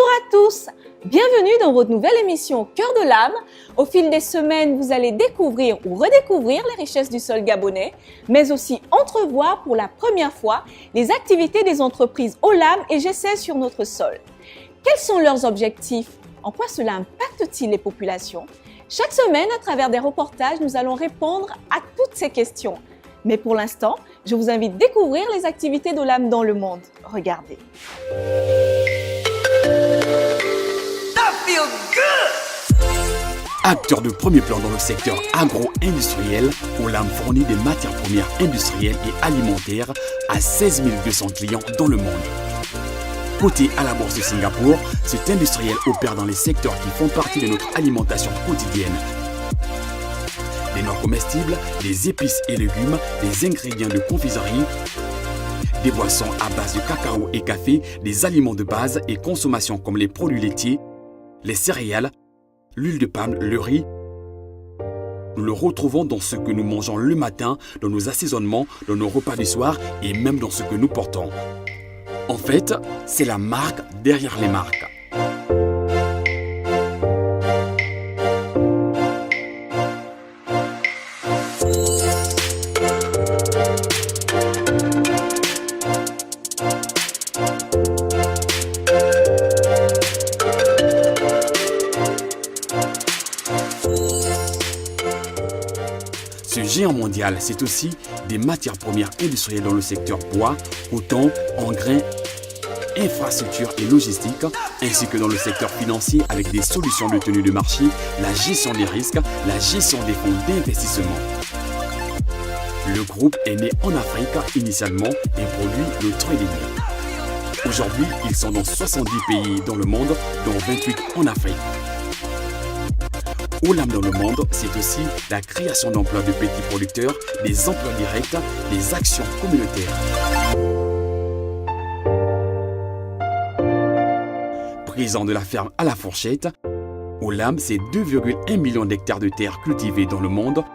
Bonjour à tous, bienvenue dans votre nouvelle émission Cœur de l'âme. Au fil des semaines, vous allez découvrir ou redécouvrir les richesses du sol gabonais, mais aussi entrevoir pour la première fois les activités des entreprises Olam et GCS sur notre sol. Quels sont leurs objectifs? En quoi cela impacte-t-il les populations? Chaque semaine, à travers des reportages, nous allons répondre à toutes ces questions. Mais pour l'instant, je vous invite à découvrir les activités d'Olam dans le monde. Regardez. Acteur de premier plan dans le secteur agro-industriel, Olam fournit des matières premières industrielles et alimentaires à 16 200 clients dans le monde. Coté à la bourse de Singapour, cet industriel opère dans les secteurs qui font partie de notre alimentation quotidienne. Des noix comestibles, des épices et légumes, des ingrédients de confiserie, des boissons à base de cacao et café, des aliments de base et consommation comme les produits laitiers, les céréales, l'huile de palme, le riz. Nous le retrouvons dans ce que nous mangeons le matin, dans nos assaisonnements, dans nos repas du soir et même dans ce que nous portons. En fait, c'est la marque derrière les marques. Ce géant mondial, c'est aussi des matières premières industrielles dans le secteur bois, coton, engrais, infrastructures et logistique, ainsi que dans le secteur financier avec des solutions de tenue de marché, la gestion des risques, la gestion des fonds d'investissement. Le groupe est né en Afrique initialement et produit le trading. Aujourd'hui, ils sont dans 70 pays dans le monde, dont 28 en Afrique. Olam dans le monde, c'est aussi la création d'emplois de petits producteurs, des emplois directs, des actions communautaires. Présent de la ferme à la fourchette, Olam, c'est 2,1 millions d'hectares de terres cultivées dans le monde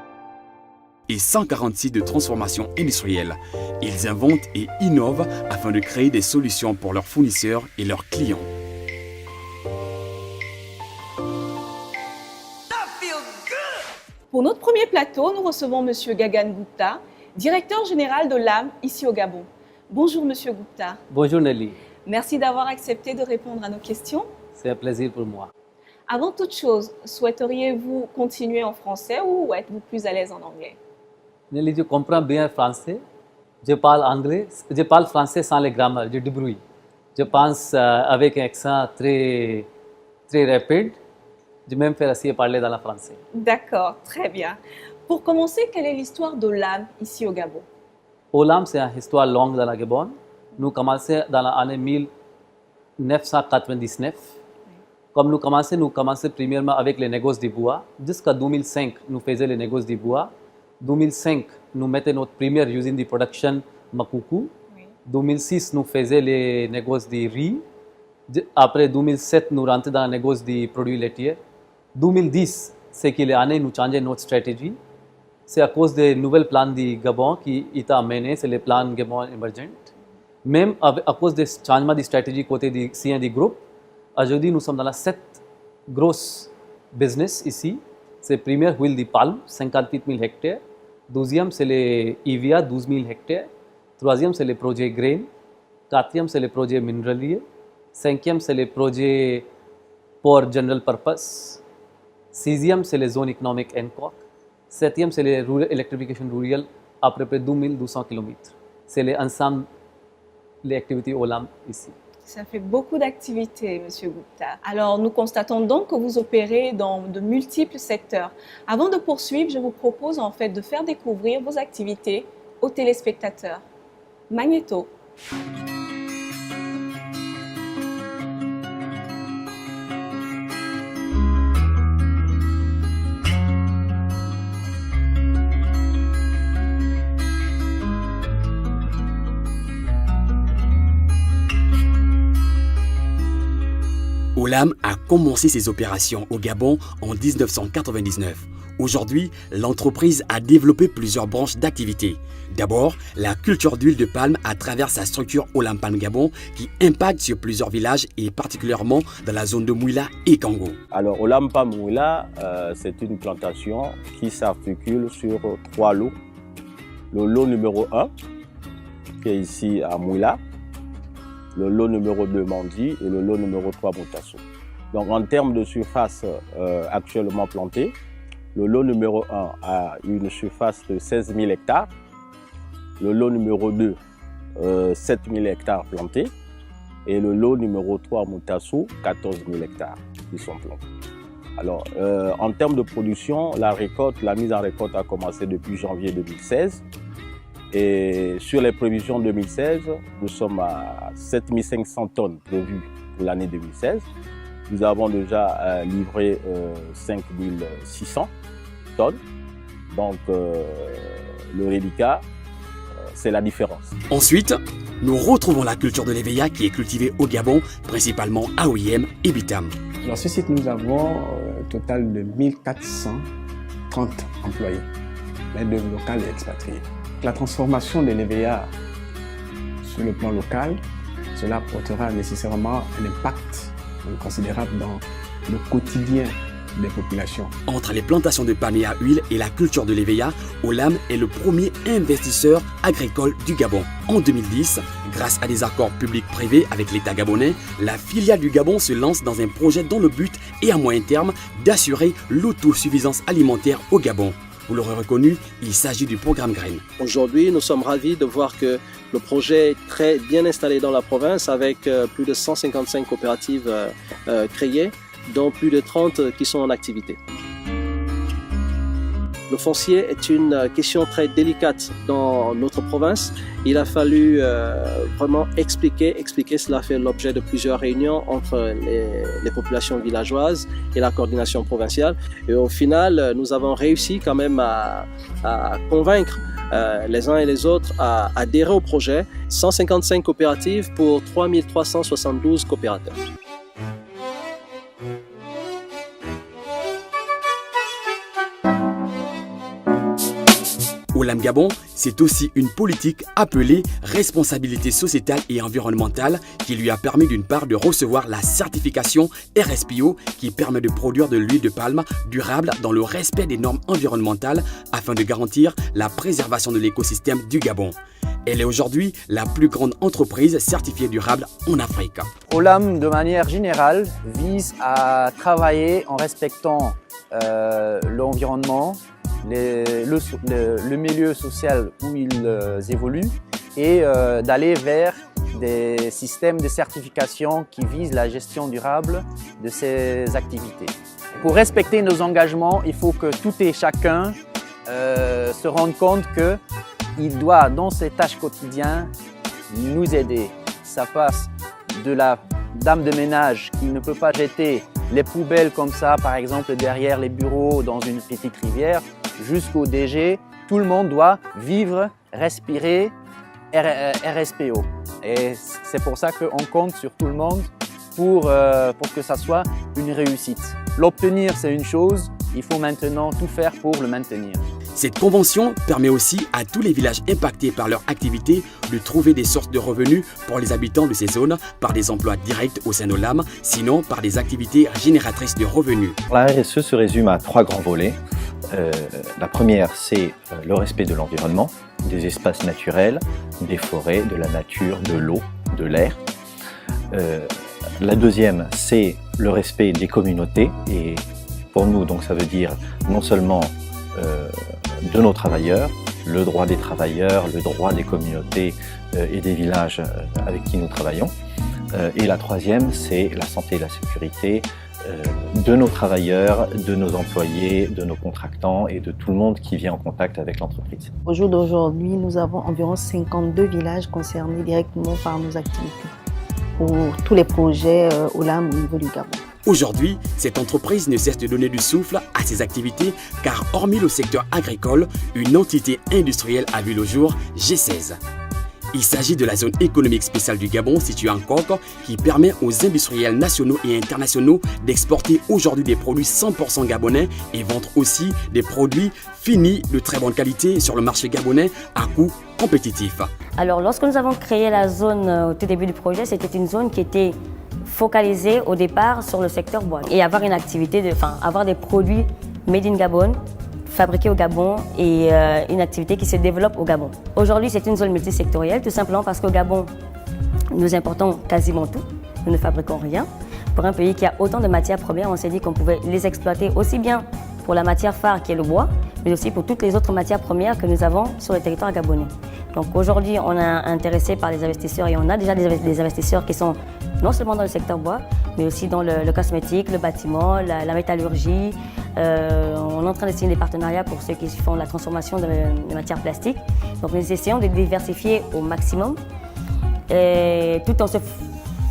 et 140 sites de transformation industrielle. Ils inventent et innovent afin de créer des solutions pour leurs fournisseurs et leurs clients. Pour notre premier plateau, nous recevons M. Gagan Gupta, directeur général de Olam ici au Gabon. Bonjour M. Gupta. Bonjour Nelly. Merci d'avoir accepté de répondre à nos questions. C'est un plaisir pour moi. Avant toute chose, souhaiteriez-vous continuer en français ou êtes-vous plus à l'aise en anglais? Nelly, je comprends bien français. Je parle français sans les grammaires, je débrouille. Je pense avec un accent très rapide. Je vais même faire essayer de parler dans le français. D'accord, très bien. Pour commencer, quelle est l'histoire d'Olam ici au Gabon? Olam, c'est une histoire longue dans le Gabon. Nous commençons dans l'année 1999. Comme nous commençons premièrement avec les négoces de bois. Jusqu'à 2005, nous faisions les négoces de bois. 2005, nous mettions notre première usine de production Makuku. Oui. 2006, nous faisions les négoces de riz. Après 2007, nous rentrons dans les négoces de produits laitiers. 2010, c'est que l'année nous changeons notre stratégie. C'est à cause des nouveaux plans de Gabon qui ont mené, c'est les plans Gabon émergents. Même à cause des changements de stratégie côté du CND Group, aujourd'hui nous sommes dans la 7 grosses business ici. C'est le premier huile de palme, 58 000 hectares. Deuxième, c'est les EVA, 12 000 hectares. Troisième, c'est les projets grain. Quatrième, c'est les projets minéraliers. Cinquième, c'est les projets pour general purpose. Sixième, c'est les zones économiques ENCOC. Septième, c'est les électrification rurale à peu près 2200 km. C'est ensemble les activités Olam ici. Ça fait beaucoup d'activités, M. Gupta. Alors, nous constatons donc que vous opérez dans de multiples secteurs. Avant de poursuivre, je vous propose en fait de faire découvrir vos activités aux téléspectateurs. Magnéto. Olam a commencé ses opérations au Gabon en 1999. Aujourd'hui, l'entreprise a développé plusieurs branches d'activité. D'abord, la culture d'huile de palme à travers sa structure Olam Palm Gabon qui impacte sur plusieurs villages et particulièrement dans la zone de Mouila et Kango. Alors Olam Palm Mouila, c'est une plantation qui s'articule sur 3 lots. Le lot numéro 1, qui est ici à Mouila, le lot numéro 2 Mandi et le lot numéro 3 Moutassou. Donc en termes de surface actuellement plantée, le lot numéro 1 a une surface de 16 000 hectares, le lot numéro 2 7 000 hectares plantés et le lot numéro 3 Moutassou 14 000 hectares qui sont plantés. Alors en termes de production, la mise en récolte a commencé depuis janvier 2016. Et sur les prévisions 2016, nous sommes à 7 500 tonnes prévues pour l'année 2016. Nous avons déjà livré 5 600 tonnes. Donc le reliquat, c'est la différence. Ensuite, nous retrouvons la culture de l'Éveilla qui est cultivée au Gabon, principalement à Ouihem et Bitam. Dans ce site, nous avons un total de 1430 employés, main-d'œuvre locale et expatriés. La transformation de l'Éveilla sur le plan local, cela portera nécessairement un impact considérable dans le quotidien des populations. Entre les plantations de palmiers à huile et la culture de l'Éveilla, Olam est le premier investisseur agricole du Gabon. En 2010, grâce à des accords publics-privés avec l'État gabonais, la filiale du Gabon se lance dans un projet dont le but est à moyen terme d'assurer l'autosuffisance alimentaire au Gabon. Vous l'aurez reconnu, il s'agit du programme Grain. Aujourd'hui, nous sommes ravis de voir que le projet est très bien installé dans la province avec plus de 155 coopératives créées, dont plus de 30 qui sont en activité. Le foncier est une question très délicate dans notre province. Il a fallu vraiment expliquer. Cela fait l'objet de plusieurs réunions entre les populations villageoises et la coordination provinciale. Et au final, nous avons réussi quand même à convaincre les uns et les autres à adhérer au projet. 155 coopératives pour 3372 coopérateurs. Olam Gabon, c'est aussi une politique appelée responsabilité sociétale et environnementale qui lui a permis d'une part de recevoir la certification RSPO qui permet de produire de l'huile de palme durable dans le respect des normes environnementales afin de garantir la préservation de l'écosystème du Gabon. Elle est aujourd'hui la plus grande entreprise certifiée durable en Afrique. Olam, de manière générale, vise à travailler en respectant l'environnement, le milieu social où ils évoluent et d'aller vers des systèmes de certification qui visent la gestion durable de ces activités. Pour respecter nos engagements, il faut que tout et chacun se rende compte qu'il doit, dans ses tâches quotidiennes, nous aider. Ça passe de la dame de ménage qui ne peut pas jeter les poubelles comme ça, par exemple derrière les bureaux dans une petite rivière, jusqu'au DG. Tout le monde doit vivre, respirer RSPO. Et c'est pour ça qu'on compte sur tout le monde pour que ça soit une réussite. L'obtenir, c'est une chose, il faut maintenant tout faire pour le maintenir. Cette convention permet aussi à tous les villages impactés par leur activité de trouver des sources de revenus pour les habitants de ces zones par des emplois directs au sein d'Olam, sinon par des activités génératrices de revenus. La RSE se résume à 3 grands volets. La première, c'est le respect de l'environnement, des espaces naturels, des forêts, de la nature, de l'eau, de l'air. La deuxième, c'est le respect des communautés et pour nous, donc ça veut dire non seulement de nos travailleurs, le droit des travailleurs, le droit des communautés et des villages avec qui nous travaillons. Et la troisième, c'est la santé et la sécurité de nos travailleurs, de nos employés, de nos contractants et de tout le monde qui vient en contact avec l'entreprise. Au jour d'aujourd'hui, nous avons environ 52 villages concernés directement par nos activités pour tous les projets Olam au niveau du Gabon. Aujourd'hui, cette entreprise ne cesse de donner du souffle à ses activités car hormis le secteur agricole, une entité industrielle a vu le jour, G16. Il s'agit de la zone économique spéciale du Gabon située en Coque qui permet aux industriels nationaux et internationaux d'exporter aujourd'hui des produits 100% gabonais et vendre aussi des produits finis de très bonne qualité sur le marché gabonais à coût compétitif. Alors lorsque nous avons créé la zone au tout début du projet, c'était une zone qui était focalisée au départ sur le secteur bois et avoir une activité, avoir des produits made in Gabon, fabriqués au Gabon et une activité qui se développe au Gabon. Aujourd'hui, c'est une zone multisectorielle, tout simplement parce qu'au Gabon, nous importons quasiment tout, nous ne fabriquons rien. Pour un pays qui a autant de matières premières, on s'est dit qu'on pouvait les exploiter aussi bien pour la matière phare qui est le bois, mais aussi pour toutes les autres matières premières que nous avons sur le territoire gabonais. Donc aujourd'hui, on est intéressé par les investisseurs et on a déjà des investisseurs qui sont non seulement dans le secteur bois, mais aussi dans le cosmétique, le bâtiment, la métallurgie. On est en train de signer des partenariats pour ceux qui font la transformation de matières plastiques. Donc nous essayons de diversifier au maximum, tout en se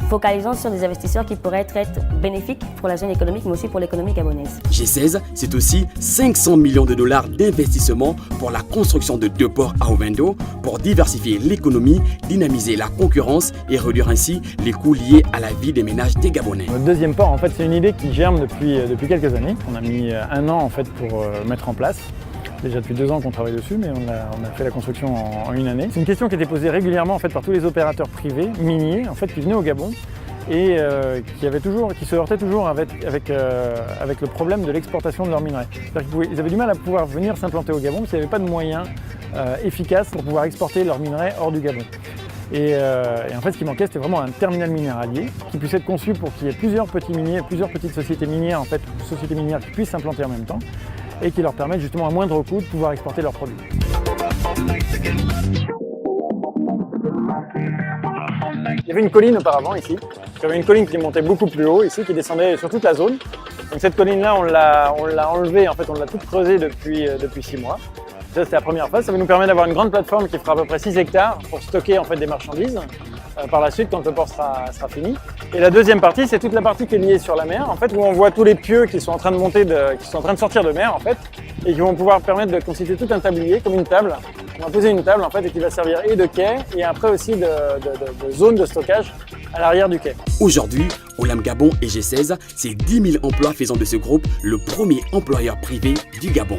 focalisant sur des investisseurs qui pourraient être bénéfiques pour la zone économique, mais aussi pour l'économie gabonaise. G16, c'est aussi 500 millions de dollars d'investissement pour la construction de 2 ports à Ovendo pour diversifier l'économie, dynamiser la concurrence et réduire ainsi les coûts liés à la vie des ménages des Gabonais. Notre deuxième port, en fait, c'est une idée qui germe depuis quelques années. On a mis 1 an en fait, pour mettre en place. Déjà depuis 2 ans qu'on travaille dessus, mais on a fait la construction en 1 année. C'est une question qui était posée régulièrement en fait, par tous les opérateurs privés, miniers, en fait, qui venaient au Gabon et qui se heurtaient toujours avec le problème de l'exportation de leurs minerais. Ils avaient du mal à pouvoir venir s'implanter au Gabon parce qu'il n'y avait pas de moyens efficaces pour pouvoir exporter leurs minerais hors du Gabon. Et en fait, ce qui manquait, c'était vraiment un terminal minéralier qui puisse être conçu pour qu'il y ait plusieurs petits miniers, plusieurs petites sociétés minières, en fait, sociétés minières qui puissent s'implanter en même temps et qui leur permettent justement à moindre coût de pouvoir exporter leurs produits. Il y avait une colline auparavant ici. Il y avait une colline qui montait beaucoup plus haut ici, qui descendait sur toute la zone. Donc cette colline-là, on l'a enlevée, en fait, on l'a toute creusée depuis 6 mois. Ça, c'était la première phase. Ça va nous permettre d'avoir une grande plateforme qui fera à peu près 6 hectares pour stocker en fait, des marchandises. Par la suite, quand le port sera fini. Et la deuxième partie, c'est toute la partie qui est liée sur la mer, en fait, où on voit tous les pieux qui sont en train de monter, qui sont en train de sortir de mer, en fait, et qui vont pouvoir permettre de constituer tout un tablier, comme une table. On va poser une table, en fait, et qui va servir et de quai, et après aussi de zone de stockage à l'arrière du quai. Aujourd'hui, Olam Gabon et G16, c'est 10 000 emplois faisant de ce groupe le premier employeur privé du Gabon.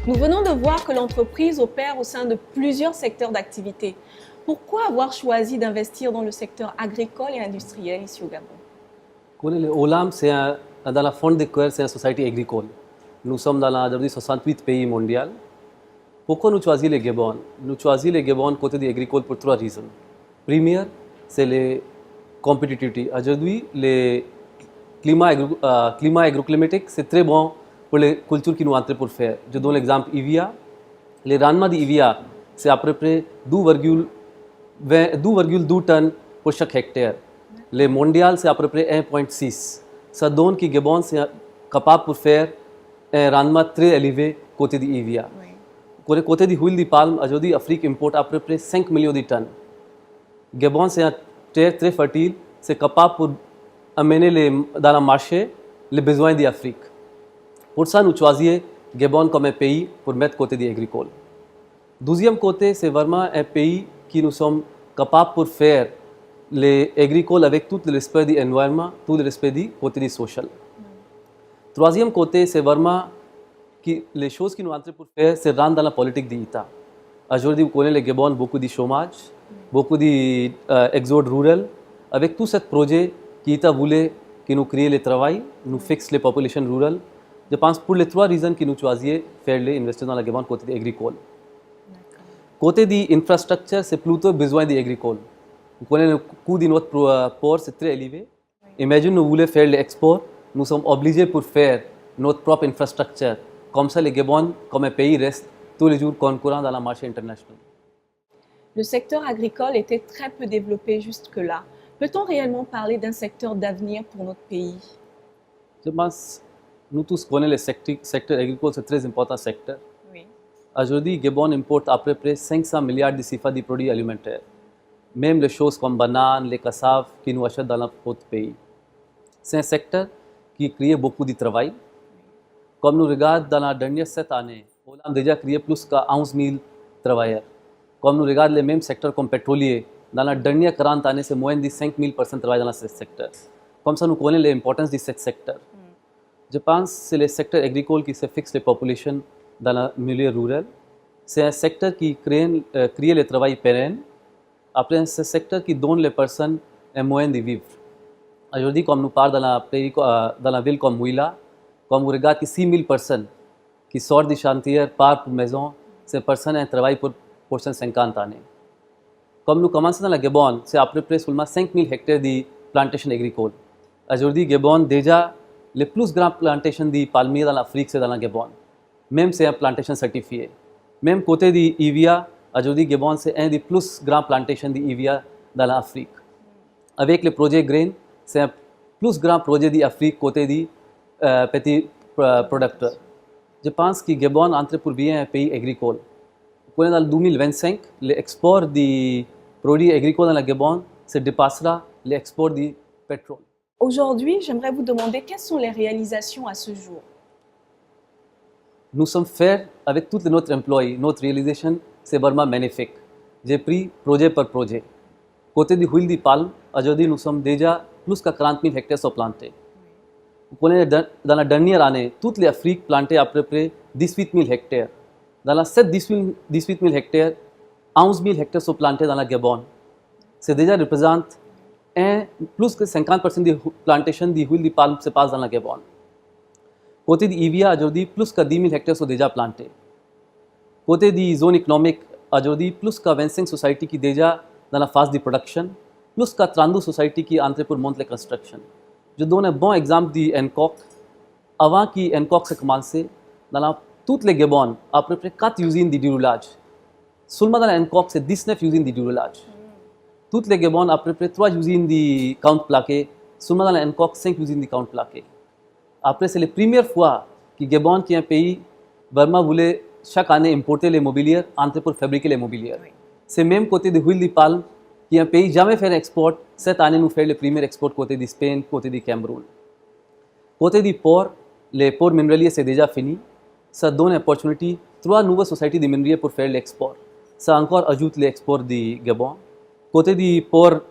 Nous venons de voir que l'entreprise opère au sein de plusieurs secteurs d'activité. Pourquoi avoir choisi d'investir dans le secteur agricole et industriel ici au Gabon? Olam, dans la fond de cœur, c'est une société agricole. Nous sommes dans les 68 pays mondiaux. Pourquoi nous choisissons le Gabon? Nous choisissons le Gabon côté de l'agricole pour 3 raisons. Première, c'est la compétitivité. Aujourd'hui, le climat agroclimatique, c'est très bon pour les cultures qui nous entrent pour faire. Je donne l'exemple Ivia. Les rendements d'Ivia, c'est à peu près 2,2 tonnes pour chaque hectare. Les mondial, c'est à peu près 1,6. Ça donne que Gabon est capable de faire un rendement très élevé côté d'Ivia. Oui. Côté de l'huile de palme, aujourd'hui, l'Afrique importe à peu près 5 millions de tonnes. Gabon, c'est un terre très fertile, c'est capable d'amener dans le marché les besoins de l'Afrique. Pour ça, nous choisissons Gabon comme un pays pour mettre côté de l'agricole. Deuxième côté, c'est vraiment un pays qui nous sommes capables de faire l'agricole avec tout le respect de l'environnement, tout le respect du côté du social. Troisième côté, c'est vraiment que les choses qui nous entrent pour faire, c'est rentrer dans la politique de l'État. Aujourd'hui, vous connaissez le Gabon, beaucoup de chômage, beaucoup d'exode rural. Avec tout ce projet qui l'État voulait que nous créions le travail, nous fixons les populations rurales. Je pense pour les 3 raisons que nous choisissons faire investir dans le Gabon côté agricole. Côté de l'infrastructure, c'est plutôt besoin d'agricole. Vous connaissez le coût de notre port, c'est très élevé. Imaginez nous voulons faire l'export, nous sommes obligés pour faire notre propre infrastructure. Comme ça, le Gabon, comme un pays, reste tous les jours concurrent dans le marché international. Le secteur agricole était très peu développé jusque-là. Peut-on réellement parler d'un secteur d'avenir pour notre pays? Je pense nous tous connaissons le secteur agricole, c'est un très important secteur. Oui. Aujourd'hui, Gabon importe à peu près 500 milliards de CFA de produits alimentaires. Même les choses comme bananes, les cassaves qui nous achètent dans notre pays. C'est un secteur qui crée beaucoup de travail. Comme nous regardons dans la dernière 7 années, on a déjà créé plus que 11 000 travailleurs. Comme nous regardons les mêmes secteurs comme pétrolier, dans la dernière 40 années, c'est moins de 5 000 personnes travaillent dans ce secteur. Comme ça, nous connaissons l'importance de ce secteur. Je pense que c'est le secteur agricole qui se fixe les populations dans le milieu rural. C'est un secteur qui crée le travail pérenne. Après, c'est un secteur qui donne les personnes un moyen de vivre. Aujourd'hui, comme nous parlons dans la ville comme Mouila, comme vous regardez 6 000 personnes qui sortent du chantier, partent pour maison, ces personnes ont un travail pour 50 années. Comme nous commençons dans la Gabon, c'est à peu près seulement 5 000 hectares de plantations agricoles. Aujourd'hui, Gabon déjà les plus grandes plantations de palmiers dans l'Afrique, c'est dans la Gabon. Même c'est une plantation certifiée. Même côté de Ivia, aujourd'hui Gabon c'est un des plus grandes plantations de Ivia dans l'Afrique. Avec le projet Grain, c'est un plus grand projet d'Afrique côté des petits producteurs. Je pense que Gabon entre pour bien un pays agricole. Dans le 2025, l'export des produits agricoles dans le Gabon se dépassera l'export du pétrole. Aujourd'hui, j'aimerais vous demander quelles sont les réalisations à ce jour. Nous sommes fiers avec tous notre employés. Notre réalisation, c'est vraiment magnifique. J'ai pris projet par projet. Côté de huile de palme, aujourd'hui nous sommes déjà plus que 40 000 hectares sont plantés. Dans la dernière année, toute l'Afrique plantait à peu près 18 000 hectares. Dans la 18 000 hectares, 11 000 hectares sont plantés dans la Gabon. C'est déjà représente plus que 50% de plantations de huile de palme se passe dans la Gabon. Côté de Ivia, aujourd'hui, plus que 10 000 hectares sont déjà plantés. Côté de zone économique, aujourd'hui, plus que 25 sociétés qui déjà dans la phase de production, plus que 32 sociétés qui entrent pour monter la construction. Je donne un bon exemple de Hancock. Avant que Hancock se commence, dans toutes les Gabon, à peu près 4 usines de déroulage. Seulement dans Hancock, c'est 19 usines de déroulage. Toutes les Gabon, à peu près 3 usines de count plaqué. Seulement dans Hancock, 5 usines de count plaqué. Après, c'est la première fois que Gabon, qui est un pays, vraiment voulait chaque année importer les mobiliers, entrer pour fabriquer les mobiliers. Oui. C'est même côté de huile de palme, qui est un pays jamais fait export. Cette année, nous faisons le premier export côté de Spain, côté de Cameroun. Côté du port, les ports minéraliers, c'est déjà fini. Ça donne une opportunité, 3 nouvelles sociétés de minerais pour faire l'export. Ça encore ajoute l'export du Gabon. Côté du port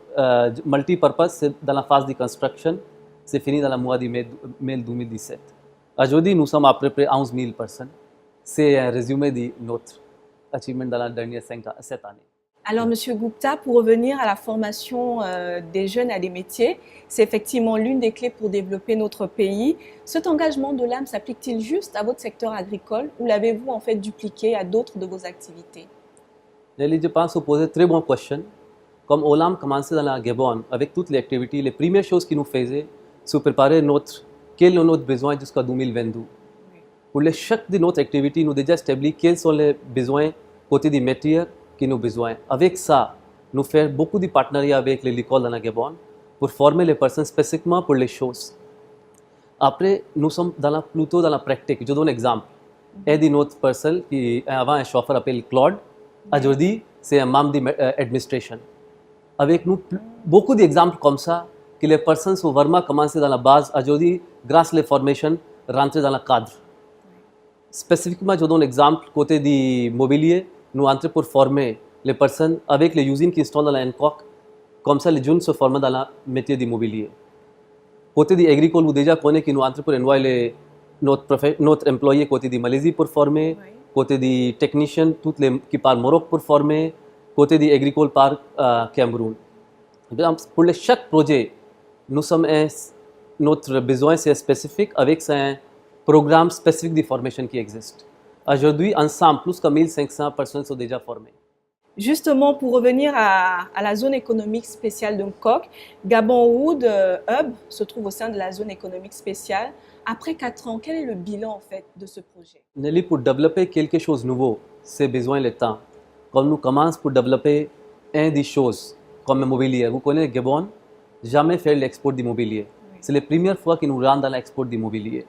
multipurpose, c'est dans la phase de construction. C'est fini dans le mois de mai 2017. Aujourd'hui, nous sommes à peu près 11 000 personnes. C'est un résumé de notre achievement dans la dernière 7 années. Alors, Monsieur Gupta, pour revenir à la formation des jeunes à des métiers, c'est effectivement l'une des clés pour développer notre pays. Cet engagement de l'âme s'applique-t-il juste à votre secteur agricole ou l'avez-vous en fait dupliqué à d'autres de vos activités? Je pense que vous posez une très bonne question. Comme Olam commençait dans la Gabon avec toutes les activités, les premières choses qu'il nous faisait, c'est préparer quel est notre besoin jusqu'à 2022. Pour chaque de notre activité, nous déjà établi quels sont les besoins côté des métiers que nous avons besoin. Avec ça, nous faisons beaucoup de partenariats avec l'école dans la Gabon pour former les personnes spécifiquement pour les choses. Après, nous sommes plutôt dans la pratique. Je donne un exemple. Un de notre personne qui avant un chauffeur appelé Claude, aujourd'hui c'est un membre de l'administration. Avec nous, beaucoup d'exemples comme ça, que les personnes sont vraiment commencé dans la base, aujourd'hui, grâce à la formation, rentrer dans le cadre. Spécifiquement, je donne un exemple, côté du mobilier, nous entrons pour former les personnes avec les usines qui installent dans la Hancock, comme ça les jeunes se forment dans le métier du mobilier. Côté du agricole, vous déjà connaissez que nous entrons pour envoyer notre employé côté de Malaisie pour former, côté des techniciens, toutes les qui parlent Maroc pour former, côté des agricoles par Cameroun. Pour chaque projet, notre besoin c'est spécifique avec un programme spécifique de formation qui existe. Aujourd'hui, ensemble, plus que 1500 personnes sont déjà formées. Justement, pour revenir à la zone économique spéciale d'Hancock, Gabon Wood Hub se trouve au sein de la zone économique spéciale. Après 4 ans, quel est le bilan en fait de ce projet? Nelly, pour développer quelque chose de nouveau, c'est besoin de temps. Comme nous commençons pour développer des choses comme le mobilier, vous connaissez Gabon, jamais fait l'export d'immobilier. Oui. C'est la première fois que nous rentrons dans l'export d'immobilier.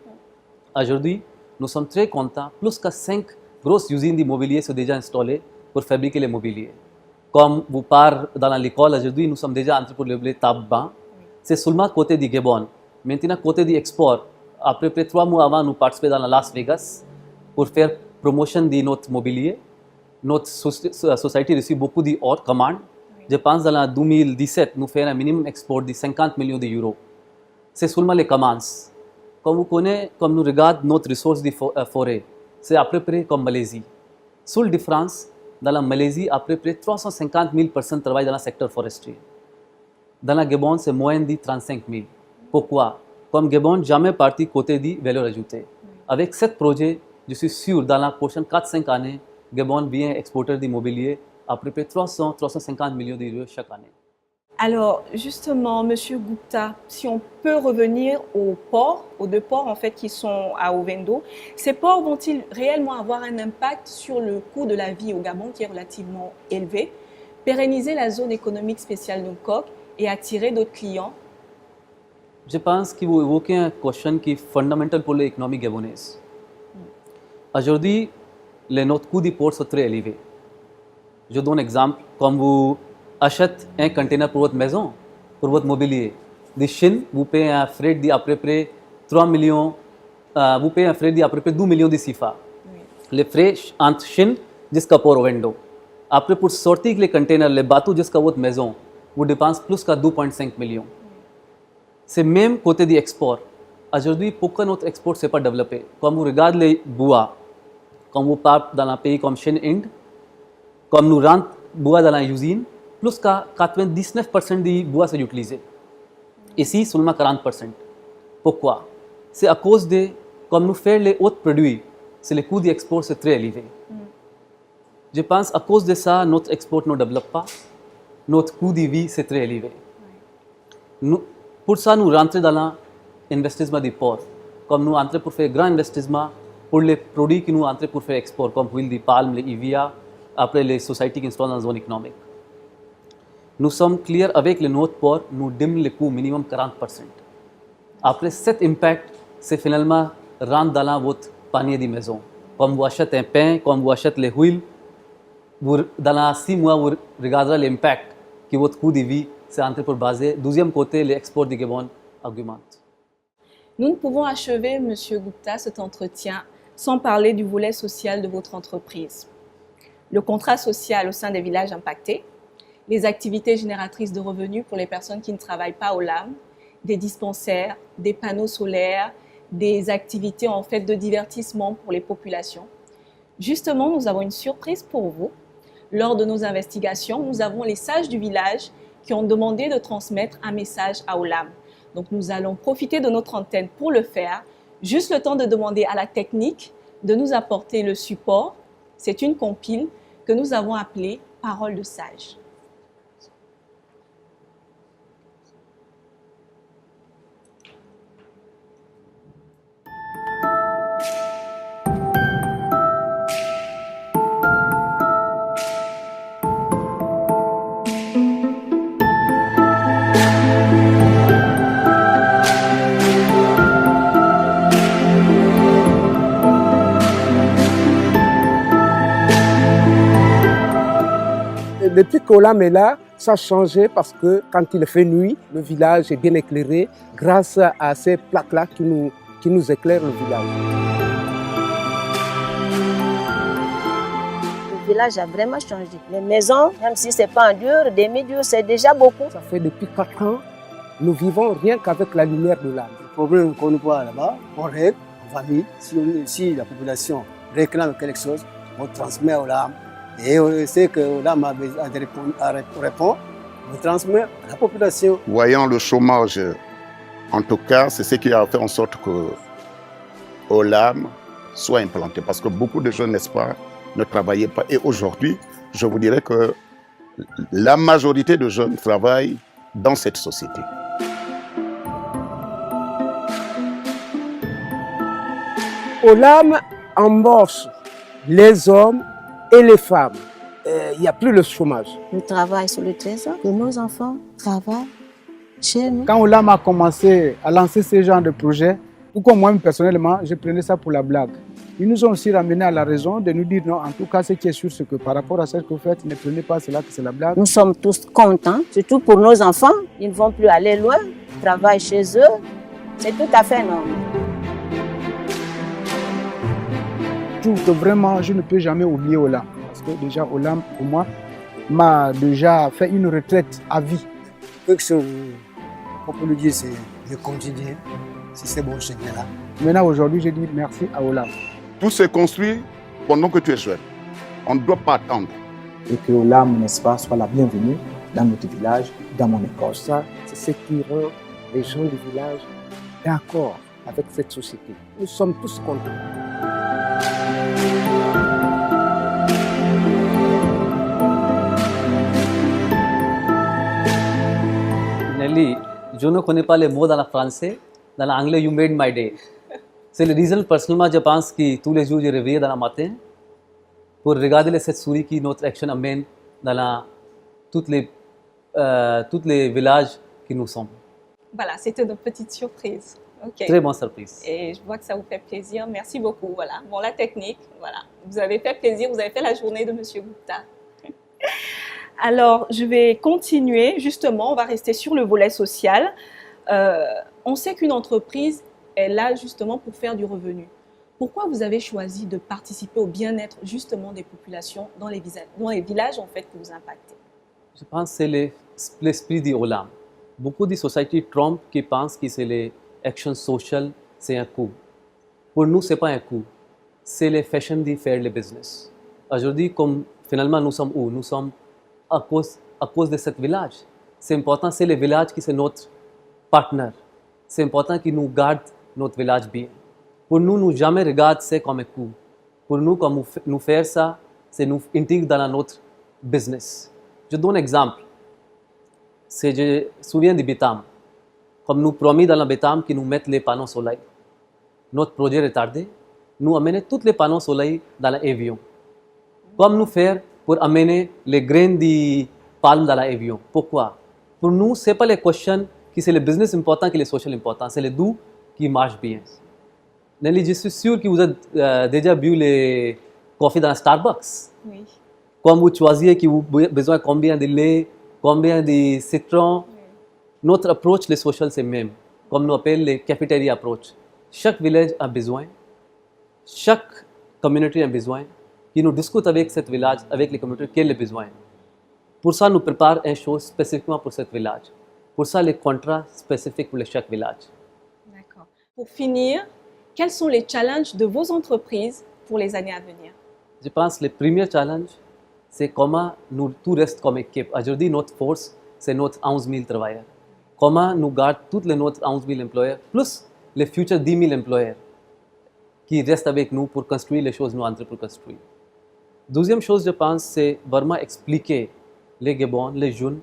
Aujourd'hui, nous sommes très contents. Plus que 5 grosses usines d'immobilier sont déjà installées pour fabriquer le mobilier. Comme vous parlez dans l'école, aujourd'hui, nous sommes déjà entrés pour le table banc. Oui. C'est seulement côté du Gabon. Maintenant, côté du export, à peu près 3 mois avant, nous participions dans Las Vegas pour faire promotion de notre mobilier. Notre société reçoit beaucoup de commandes. Je pense que dans 2017, nous faisons un minimum export de 50 millions d'euros. C'est seulement les commandes. Comme vous connaissez, comme nous regardons notre ressource de forêt, c'est à peu près comme Malaisie. Seule différence, dans la Malaisie, à peu près 350 000 personnes travaillent dans le secteur forestier. Dans la Gabon, c'est moins de 35 000. Pourquoi? Comme Gabon, jamais parti côté de valeur ajoutée. Avec ce projet, je suis sûr, dans la prochaine 4-5 années, Gabon vient exporter du mobilier à peu près 300-350 millions d'euros chaque année. Alors, justement, Monsieur Gupta, si on peut revenir aux ports, aux 2 ports en fait qui sont à Ovendo, ces ports vont-ils réellement avoir un impact sur le coût de la vie au Gabon qui est relativement élevé, pérenniser la zone économique spéciale de Nkok et attirer d'autres clients? Je pense que vous évoquez une question qui est fondamentale pour l'économie gabonaise. Aujourd'hui, notre coût des ports sont très élevés. Je donne un exemple. Comme vous achetez un container pour votre maison, pour votre mobilier, de Chine, vous payez un frais d'à peu près 3 millions, vous payez un frais d'à peu près 2 millions de CFA. Les frais entre Chine jusqu'à Port Ovendo. Après, pour sortir les containers, les bateaux jusqu'à votre maison, vous dépensez plus que 2,5 millions. C'est même côté de l'export. Aujourd'hui, pourquoi notre export ne s'est pas développé? Comme vous regardez les bois, comme vous partez dans un pays comme Chine, Inde, comme nous rentrons bois dans l'usine, plus que 99% du bois c'est utilisé. Ici, seulement 40%. Pourquoi? C'est à cause de, comme nous faisons les autres produits, c'est le coût d'export c'est très élevé. Je pense à cause de ça, notre export ne développe pas. Notre coût de vie c'est très élevé. Pour ça, nous rentrons dans l'investissement du port. Comme nous entrons pour faire grand investissement pour les produits que nous entrons pour faire export, comme l'huile de palme, les EVA, après les sociétés qui sont dans la zone économique. Nous sommes clairs avec le notre port, nous diminuons le coût minimum 40%. Après cet impact, c'est finalement rentre dans votre panier de maison. Comme vous achetez un pain, comme vous achetez les huiles, dans 6 mois, vous regarderez l'impact que votre coût de vie c'est entré pour baser. Deuxième côté, l'export du Gabon augmente. Nous ne pouvons achever, M. Gupta, cet entretien sans parler du volet social de votre entreprise. Le contrat social au sein des villages impactés, les activités génératrices de revenus pour les personnes qui ne travaillent pas au LAM, des dispensaires, des panneaux solaires, des activités en fait de divertissement pour les populations. Justement, nous avons une surprise pour vous. Lors de nos investigations, nous avons les sages du village qui ont demandé de transmettre un message à Olam. Donc nous allons profiter de notre antenne pour le faire. Juste le temps de demander à la technique de nous apporter le support. C'est une compile que nous avons appelée Parole de sage. Depuis qu'Olam est là, ça a changé parce que quand il fait nuit, le village est bien éclairé grâce à ces plaques-là qui nous éclairent le village. Le village a vraiment changé. Les maisons, même si ce n'est pas en dur, demi-dur, c'est déjà beaucoup. Ça fait depuis 4 ans, nous vivons rien qu'avec la lumière de l'âme. Le problème qu'on voit là-bas, on règle, on valide. Si la population réclame quelque chose, on transmet au LAM. Et on sait que l'AM a répond, on transmet à la population. Voyant le chômage, en tout cas, c'est ce qui a fait en sorte que Olam soit implanté. Parce que beaucoup de jeunes, n'est-ce pas, ne travaillaient pas. Et aujourd'hui, je vous dirais que la majorité de jeunes travaillent dans cette société. Olam embauche les hommes et les femmes. Il n'y a plus le chômage. On travaille sur le trésor, que nos enfants travaillent chez nous. Quand Olam a commencé à lancer ce genre de projet, tout comme moi personnellement, je prenais ça pour la blague. Ils nous ont aussi ramené à la raison de nous dire non, en tout cas, ce qui est sûr, c'est que par rapport à ce que vous faites, ne prenez pas cela que c'est la blague. Nous sommes tous contents, surtout pour nos enfants. Ils ne vont plus aller loin, ils travaillent chez eux. C'est tout à fait normal. Je trouve que vraiment, je ne peux jamais oublier Olam. Parce que déjà, Olam, pour moi, m'a déjà fait une retraite à vie. Quelque chose, on peut le dire, c'est le quotidien, c'est ces bons chemin-là. Maintenant, aujourd'hui, je dis merci à Olam. Tout se construit pendant que tu es jeune. On ne doit pas attendre. Et que Olam, n'est-ce pas, soit la bienvenue dans notre village, dans mon école. Ça, c'est ce qui rend les gens du village d'accord avec cette société. Nous sommes tous contents. Nelly, je ne connais pas les mots dans le français. Dans l'anglais, you made my day. C'est le raison personnellement, je pense que tous les jours, je réveille dans le matin pour regarder cette souris qui notre action amène dans toutes les villages que nous sommes. Voilà, c'était notre petite surprise. Okay. Très bonne surprise. Et je vois que ça vous fait plaisir. Merci beaucoup. Voilà. Bon, la technique, voilà. Vous avez fait plaisir, vous avez fait la journée de M. Gupta. Alors, je vais continuer. Justement, on va rester sur le volet social. On sait qu'une entreprise est là justement pour faire du revenu. Pourquoi vous avez choisi de participer au bien-être justement des populations dans les villages en fait que vous impactez? Je pense que c'est l'esprit du Olam. Beaucoup de sociétés trompent qui pensent que c'est les actions sociales, c'est un coût. Pour nous, ce n'est pas un coût. C'est les fashion de faire le business. Aujourd'hui, comme finalement nous sommes où? Nous sommes à cause de ce village. C'est important, c'est le village qui est notre partenaire. C'est important qu'il nous garde notre village bien. Pour nous, nous jamais regarder ça comme un coût. Pour nous, comme nous faire ça, c'est nous intégrer dans notre business. Je donne un exemple. Je me souviens de Betam. Comme nous promis dans le Betam que nous mettons les panneaux solaires. Notre projet retardé, nous amenons tous les panneaux solaires dans l'avion. Comme nous faire pour amener les graines de palme dans l'avion. Pourquoi? Pour nous, ce n'est pas les questions que c'est le business important que le social important. C'est les deux qui marchent bien. Nelly, je suis sûr que vous avez déjà bu les cafés dans Starbucks. Oui. Comme vous choisissez que vous avez besoin de combien de lait, combien de citron. Oui. Notre approche, le social, c'est même. Comme nous appelons les cafétéria approach. Chaque village a besoin, chaque communauté a besoin, que nous discutons avec ce village, avec les communautés, quel est le besoin. Pour ça, nous préparons une chose spécifiquement pour ce village. Pour ça, les contrats spécifiques pour chaque village. D'accord. Pour finir, quels sont les challenges de vos entreprises pour les années à venir? Je pense que le premier challenge, c'est comment nous tout reste comme équipe. Aujourd'hui, notre force, c'est notre 11 000 travailleurs. Comment nous gardons tous les notre 11 000 employeurs, plus les futurs 10 000 employeurs qui restent avec nous pour construire les choses nous sommes en train de construire. Deuxième chose, je pense, c'est vraiment expliquer les Gabon, les jeunes,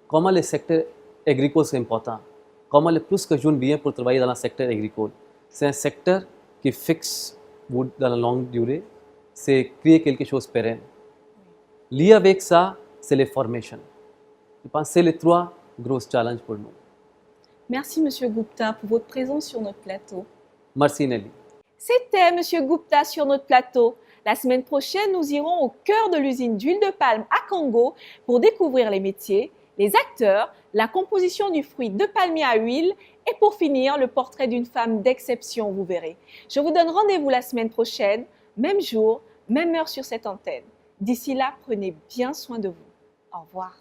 comment le secteur agricole c'est important, comment le plus que jeunes viennent pour travailler dans le secteur agricole. C'est un secteur qui fixe dans la longue durée, c'est créer quelque chose de pérenne. Lié avec ça, c'est les formations. Je pense que c'est les trois gros challenges pour nous. Merci M. Gupta pour votre présence sur notre plateau. Merci Nelly. C'était M. Gupta sur notre plateau. La semaine prochaine, nous irons au cœur de l'usine d'huile de palme à Congo pour découvrir les métiers, les acteurs, la composition du fruit de palmier à huile et pour finir, le portrait d'une femme d'exception, vous verrez. Je vous donne rendez-vous la semaine prochaine, même jour, même heure sur cette antenne. D'ici là, prenez bien soin de vous. Au revoir.